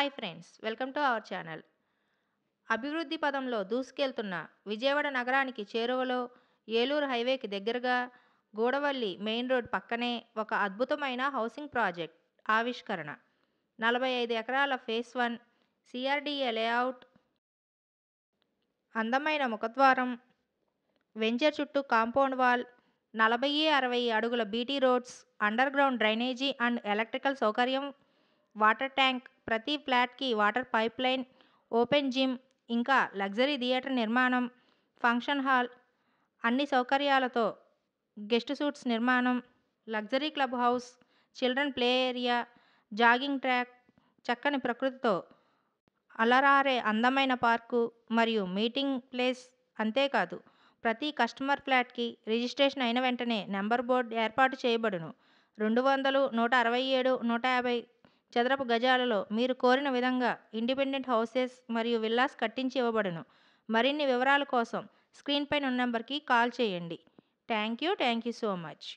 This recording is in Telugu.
Hi friends, welcome to our channel. అభివృద్ధి పదంలో దూసుకెళ్తున్న విజయవాడ నగరానికి చేరువలో ఏలూరు హైవేకి దగ్గరగా గూడవల్లి మెయిన్ రోడ్ పక్కనే ఒక అద్భుతమైన హౌసింగ్ ప్రాజెక్ట్ ఆవిష్కరణ. 45 ఎకరాల ఫేస్ 1 సిఆర్డీఏ లేఅవుట్, అందమైన ముఖద్వారం, వెంచర్ చుట్టూ కాంపౌండ్ వాల్, 40-60 అడుగుల BT roads, under ground drainage and electrical సౌకర్యం, వాటర్ ట్యాంక్, ప్రతి ఫ్లాట్కి water pipe line, open gym, ఇంకా లగ్జరీ థియేటర్ నిర్మాణం, ఫంక్షన్ హాల్ అన్ని సౌకర్యాలతో, గెస్ట్ సూట్స్ నిర్మాణం, luxury club house, children play area, jogging track, చక్కని ప్రకృతితో అలరారే అందమైన పార్కు మరియు మీటింగ్ ప్లేస్. అంతేకాదు, ప్రతి కస్టమర్ ఫ్లాట్కి రిజిస్ట్రేషన్ అయిన వెంటనే నెంబర్ బోర్డు ఏర్పాటు చేయబడును. 200, 167, 150 చదరపు గజాలలో మీరు కోరిన విధంగా ఇండిపెండెంట్ హౌసెస్ మరియు విల్లాస్ కట్టించి ఇవ్వబడును. మరిన్ని వివరాల కోసం స్క్రీన్ పైన ఉన్న నెంబర్కి కాల్ చేయండి. Thank you so much.